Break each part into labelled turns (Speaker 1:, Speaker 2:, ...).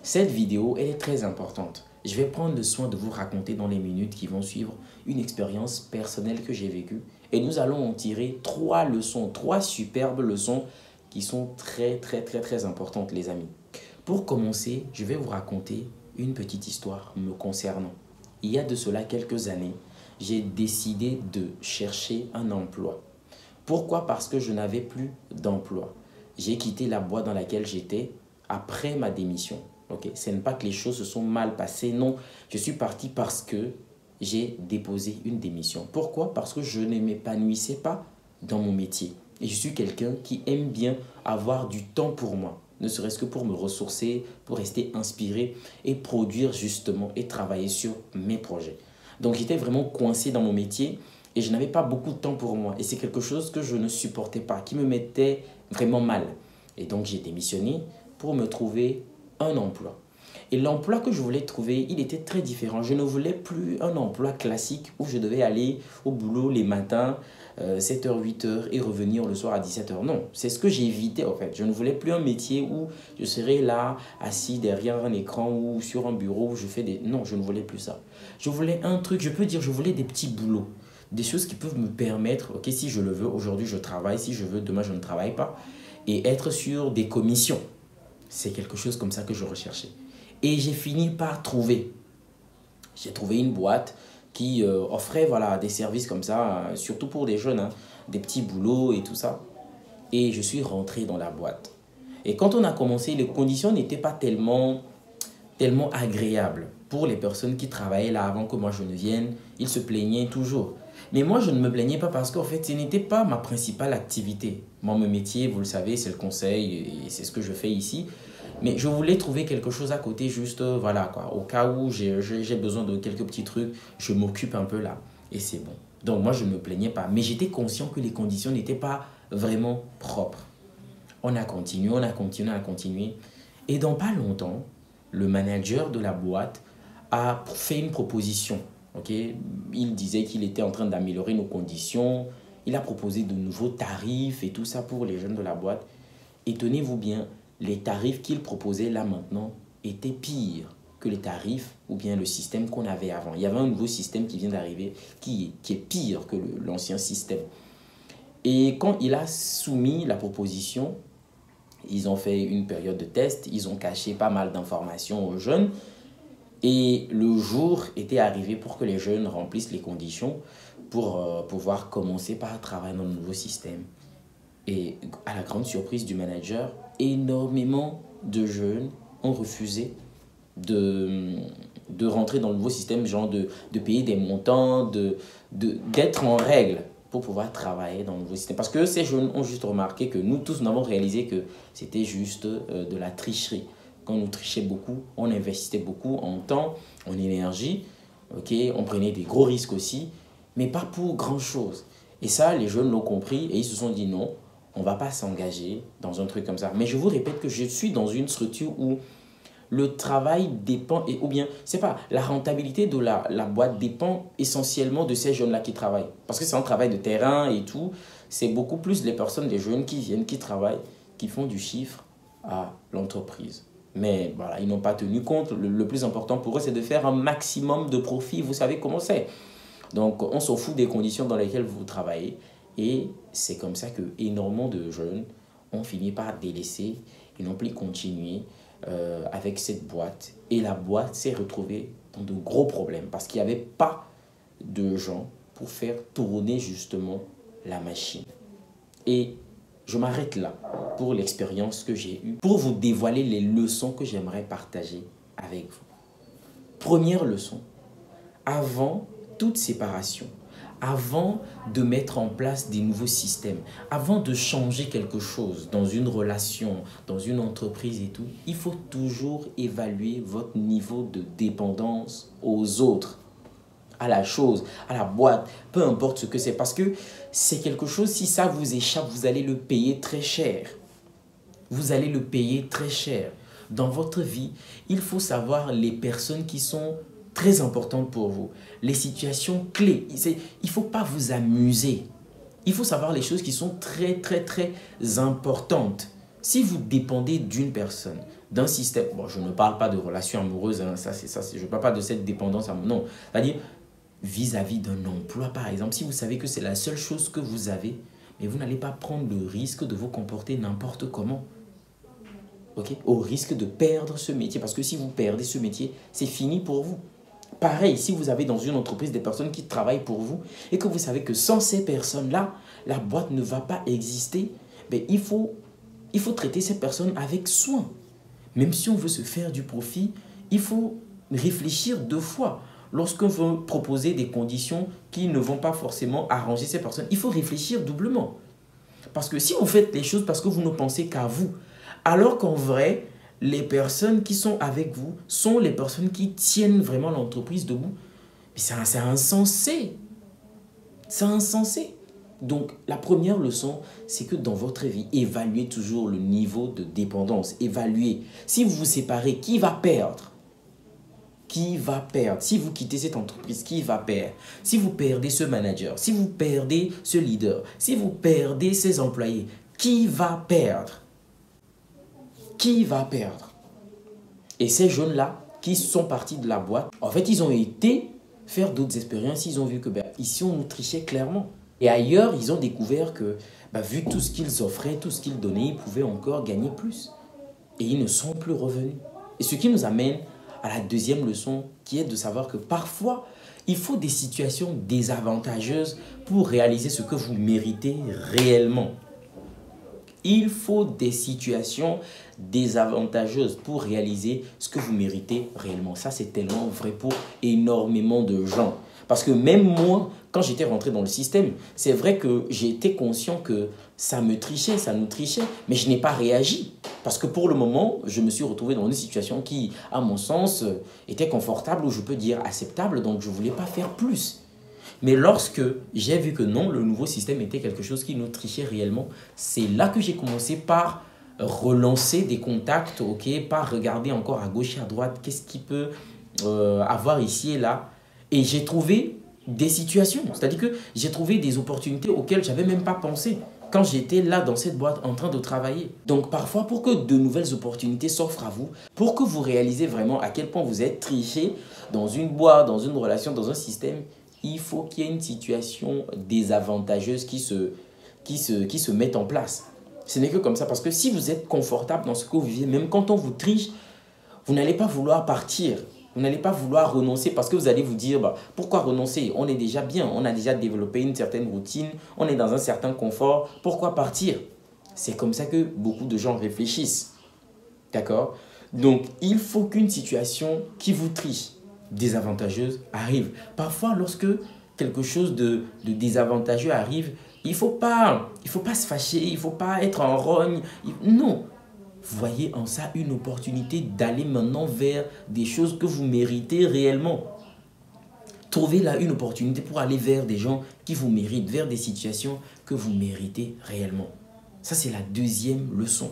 Speaker 1: Cette vidéo, elle est très importante. Je vais prendre le soin de vous raconter dans les minutes qui vont suivre une expérience personnelle que j'ai vécue. Et nous allons en tirer trois leçons, trois superbes leçons qui sont très importantes, les amis. Pour commencer, je vais vous raconter une petite histoire me concernant. Il y a de cela quelques années, j'ai décidé de chercher un emploi. Pourquoi? Parce que je n'avais plus d'emploi. J'ai quitté la boîte dans laquelle j'étais après ma démission. Okay? Ce n'est pas que les choses se sont mal passées, non. Je suis parti parce que j'ai déposé une démission. Pourquoi? Parce que je ne m'épanouissais pas dans mon métier. Et je suis quelqu'un qui aime bien avoir du temps pour moi, ne serait-ce que pour me ressourcer, pour rester inspiré et produire justement et travailler sur mes projets. Donc j'étais vraiment coincé dans mon métier et je n'avais pas beaucoup de temps pour moi. Et c'est quelque chose que je ne supportais pas, qui me mettait vraiment mal. Et donc j'ai démissionné pour me trouver un emploi. Et l'emploi que je voulais trouver, il était très différent. Je ne voulais plus un emploi classique où je devais aller au boulot les matins, 7h, 8h et revenir le soir à 17h. Non, c'est ce que j'évitais en fait. Je ne voulais plus un métier où je serais là, assis derrière un écran ou sur un bureau où je fais des... Non, je ne voulais plus ça. Je voulais un truc, je peux dire, je voulais des petits boulots. Des choses qui peuvent me permettre, ok, si je le veux, aujourd'hui je travaille, si je veux, demain je ne travaille pas. Et être sur des commissions. C'est quelque chose comme ça que je recherchais. Et j'ai fini par trouver. J'ai trouvé une boîte qui offrait voilà, des services comme ça, surtout pour des jeunes, hein, des petits boulots et tout ça. Et je suis rentré dans la boîte. Et quand on a commencé, les conditions n'étaient pas tellement agréables. Pour les personnes qui travaillaient là avant que moi je ne vienne, ils se plaignaient toujours. Mais moi, je ne me plaignais pas parce qu'en fait, ce n'était pas ma principale activité. Moi, mon métier, vous le savez, c'est le conseil et c'est ce que je fais ici. Mais je voulais trouver quelque chose à côté, juste, voilà, quoi. Au cas où j'ai besoin de quelques petits trucs, je m'occupe un peu là. Et c'est bon. Donc, moi, je ne me plaignais pas. Mais j'étais conscient que les conditions n'étaient pas vraiment propres. On a continué, on a continué, on a continué. Et dans pas longtemps, le manager de la boîte a fait une proposition. Okay? Il disait qu'il était en train d'améliorer nos conditions. Il a proposé de nouveaux tarifs et tout ça pour les jeunes de la boîte. Et tenez-vous bien, les tarifs qu'il proposait là maintenant étaient pires que les tarifs ou bien le système qu'on avait avant. Il y avait un nouveau système qui vient d'arriver qui est pire que l'ancien système. Et quand il a soumis la proposition, ils ont fait une période de test, ils ont caché pas mal d'informations aux jeunes. Et le jour était arrivé pour que les jeunes remplissent les conditions pour pouvoir commencer par travailler dans le nouveau système. Et à la grande surprise du manager, énormément de jeunes ont refusé de rentrer dans le nouveau système, genre de payer des montants, d'être en règle pour pouvoir travailler dans le nouveau système. Parce que ces jeunes ont juste remarqué que nous tous, nous avons réalisé que c'était juste de la tricherie. Quand on trichait beaucoup, on investissait beaucoup en temps, en énergie, okay? On prenait des gros risques aussi, mais pas pour grand-chose. Et ça, les jeunes l'ont compris et ils se sont dit non, on ne va pas s'engager dans un truc comme ça. Mais je vous répète que je suis dans une structure où le travail dépend, ou bien, c'est pas, la rentabilité de la boîte dépend essentiellement de ces jeunes-là qui travaillent. Parce que c'est un travail de terrain et tout. C'est beaucoup plus les personnes, les jeunes qui viennent, qui travaillent, qui font du chiffre à l'entreprise. Mais voilà, ils n'ont pas tenu compte. Le plus important pour eux, c'est de faire un maximum de profit. Vous savez comment c'est. Donc, on s'en fout des conditions dans lesquelles vous travaillez. Et c'est comme ça que énormément de jeunes ont fini par délaisser et n'ont plus continué avec cette boîte. Et la boîte s'est retrouvée dans de gros problèmes parce qu'il n'y avait pas de gens pour faire tourner justement la machine. Et je m'arrête là pour l'expérience que j'ai eue, pour vous dévoiler les leçons que j'aimerais partager avec vous. Première leçon, avant toute séparation, avant de mettre en place des nouveaux systèmes, avant de changer quelque chose dans une relation, dans une entreprise et tout, il faut toujours évaluer votre niveau de dépendance aux autres, à la chose, à la boîte, peu importe ce que c'est. Parce que c'est quelque chose, si ça vous échappe, vous allez le payer très cher. Vous allez le payer très cher. Dans votre vie, il faut savoir les personnes qui sont très importantes pour vous. Les situations clés. Il ne faut pas vous amuser. Il faut savoir les choses qui sont très importantes. Si vous dépendez d'une personne, d'un système, bon, je ne parle pas de relations amoureuses, hein, je ne parle pas de cette dépendance amoureuse, non. C'est-à-dire, vis-à-vis d'un emploi, par exemple, si vous savez que c'est la seule chose que vous avez, mais vous n'allez pas prendre le risque de vous comporter n'importe comment. Ok, au risque de perdre ce métier. Parce que si vous perdez ce métier, c'est fini pour vous. Pareil, si vous avez dans une entreprise des personnes qui travaillent pour vous et que vous savez que sans ces personnes-là, la boîte ne va pas exister, ben il faut traiter ces personnes avec soin. Même si on veut se faire du profit, il faut réfléchir 2 fois. Lorsqu'on veut proposer des conditions qui ne vont pas forcément arranger ces personnes, il faut réfléchir doublement. Parce que si vous faites les choses parce que vous ne pensez qu'à vous, alors qu'en vrai, les personnes qui sont avec vous sont les personnes qui tiennent vraiment l'entreprise debout, mais c'est insensé. C'est insensé. Donc, la première leçon, c'est que dans votre vie, évaluez toujours le niveau de dépendance. Évaluez. Si vous vous séparez, qui va perdre? Qui va perdre? Si vous quittez cette entreprise, qui va perdre? Si vous perdez ce manager, si vous perdez ce leader, si vous perdez ces employés, qui va perdre? Qui va perdre? Et ces jeunes-là, qui sont partis de la boîte, en fait, ils ont été faire d'autres expériences. Ils ont vu que ici, on nous trichait clairement. Et ailleurs, ils ont découvert que, vu tout ce qu'ils offraient, tout ce qu'ils donnaient, ils pouvaient encore gagner plus. Et ils ne sont plus revenus. Et ce qui nous amène à la deuxième leçon, qui est de savoir que parfois, il faut des situations désavantageuses pour réaliser ce que vous méritez réellement. Il faut des situations désavantageuses pour réaliser ce que vous méritez réellement. Ça, c'est tellement vrai pour énormément de gens. Parce que même moi, quand j'étais rentré dans le système, c'est vrai que j'ai été conscient que ça me trichait, ça nous trichait, mais je n'ai pas réagi. Parce que pour le moment, je me suis retrouvé dans une situation qui, à mon sens, était confortable, ou je peux dire acceptable, donc je ne voulais pas faire plus. Mais lorsque j'ai vu que non, le nouveau système était quelque chose qui nous trichait réellement, c'est là que j'ai commencé par relancer des contacts, par regarder encore à gauche et à droite, qu'est-ce qu'il peut avoir ici et là. Et j'ai trouvé des situations, c'est-à-dire que j'ai trouvé des opportunités auxquelles je n'avais même pas pensé quand j'étais là dans cette boîte en train de travailler. Donc parfois, pour que de nouvelles opportunités s'offrent à vous, pour que vous réalisez vraiment à quel point vous êtes triché dans une boîte, dans une relation, dans un système, il faut qu'il y ait une situation désavantageuse qui se mette en place. Ce n'est que comme ça, parce que si vous êtes confortable dans ce que vous vivez, même quand on vous triche, vous n'allez pas vouloir partir. Vous n'allez pas vouloir renoncer parce que vous allez vous dire, pourquoi renoncer? On est déjà bien, on a déjà développé une certaine routine, on est dans un certain confort, pourquoi partir? C'est comme ça que beaucoup de gens réfléchissent. D'accord? Donc, il faut qu'une situation qui vous triche, désavantageuse, arrive. Parfois, lorsque quelque chose de désavantageux arrive, il ne faut pas se fâcher, il ne faut pas être en rogne. Non. Voyez en ça une opportunité d'aller maintenant vers des choses que vous méritez réellement. Trouvez là une opportunité pour aller vers des gens qui vous méritent, vers des situations que vous méritez réellement. Ça, c'est la deuxième leçon.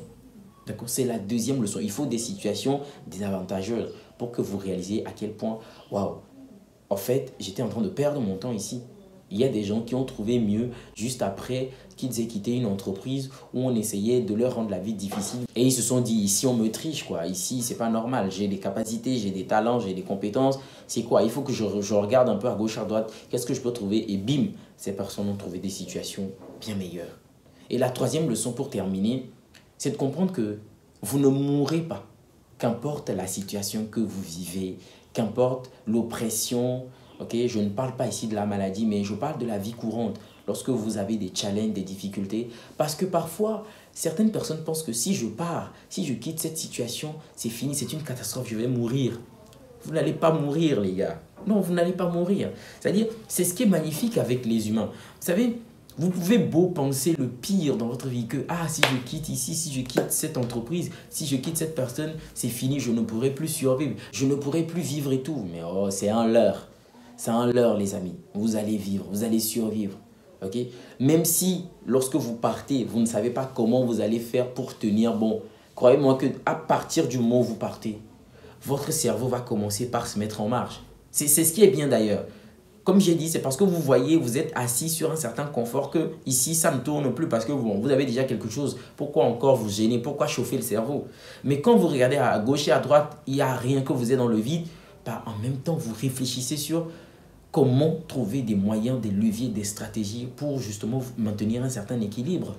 Speaker 1: D'accord? C'est la deuxième leçon. Il faut des situations désavantageuses pour que vous réalisiez à quel point, waouh, en fait, j'étais en train de perdre mon temps ici. Il y a des gens qui ont trouvé mieux juste après qu'ils aient quitté une entreprise où on essayait de leur rendre la vie difficile. Et ils se sont dit, ici on me triche, quoi. Ici, c'est pas normal. J'ai des capacités, j'ai des talents, j'ai des compétences. C'est quoi? Il faut que je regarde un peu à gauche, à droite. Qu'est-ce que je peux trouver? Et bim, ces personnes ont trouvé des situations bien meilleures. Et la troisième leçon pour terminer, c'est de comprendre que vous ne mourrez pas. Qu'importe la situation que vous vivez, qu'importe l'oppression, je ne parle pas ici de la maladie, mais je parle de la vie courante, lorsque vous avez des challenges, des difficultés. Parce que parfois, certaines personnes pensent que si je pars, si je quitte cette situation, c'est fini, c'est une catastrophe, je vais mourir. Vous n'allez pas mourir, les gars. Non, vous n'allez pas mourir. C'est-à-dire, c'est ce qui est magnifique avec les humains. Vous savez, vous pouvez beau penser le pire dans votre vie, que si je quitte ici, si je quitte cette entreprise, si je quitte cette personne, c'est fini, je ne pourrai plus survivre, je ne pourrai plus vivre et tout. Mais c'est un leurre. C'est un leurre, les amis. Vous allez vivre, vous allez survivre. Même si, lorsque vous partez, vous ne savez pas comment vous allez faire pour tenir bon, croyez-moi qu'à partir du moment où vous partez, votre cerveau va commencer par se mettre en marche. C'est ce qui est bien d'ailleurs. Comme j'ai dit, c'est parce que vous voyez, vous êtes assis sur un certain confort que ici, ça ne tourne plus parce que vous avez déjà quelque chose. Pourquoi encore vous gêner? Pourquoi chauffer le cerveau? Mais quand vous regardez à gauche et à droite, il n'y a rien, que vous êtes dans le vide. Bah, en même temps, vous réfléchissez sur comment trouver des moyens, des leviers, des stratégies pour justement maintenir un certain équilibre.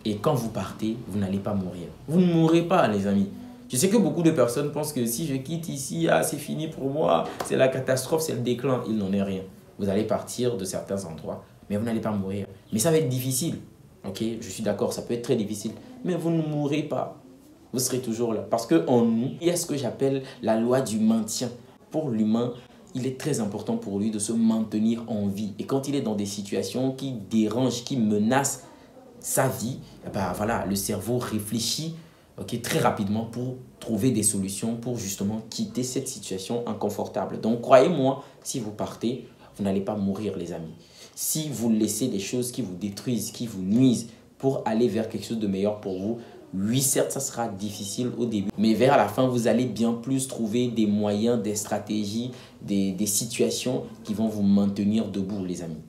Speaker 1: Et quand vous partez, vous n'allez pas mourir. Vous ne mourrez pas, les amis. Je sais que beaucoup de personnes pensent que si je quitte ici, ah, c'est fini pour moi, c'est la catastrophe, c'est le déclin. Il n'en est rien. Vous allez partir de certains endroits, mais vous n'allez pas mourir. Mais ça va être difficile. Ok, je suis d'accord, ça peut être très difficile. Mais vous ne mourrez pas. Vous serez toujours là. Parce qu'en nous, il y a ce que j'appelle la loi du maintien. Pour l'humain, il est très important pour lui de se maintenir en vie. Et quand il est dans des situations qui dérangent, qui menacent sa vie, eh ben voilà, le cerveau réfléchit très rapidement pour trouver des solutions pour justement quitter cette situation inconfortable. Donc croyez-moi, si vous partez, vous n'allez pas mourir les amis. Si vous laissez des choses qui vous détruisent, qui vous nuisent pour aller vers quelque chose de meilleur pour vous, oui, certes, ça sera difficile au début, mais vers la fin, vous allez bien plus trouver des moyens, des stratégies, des situations qui vont vous maintenir debout, les amis.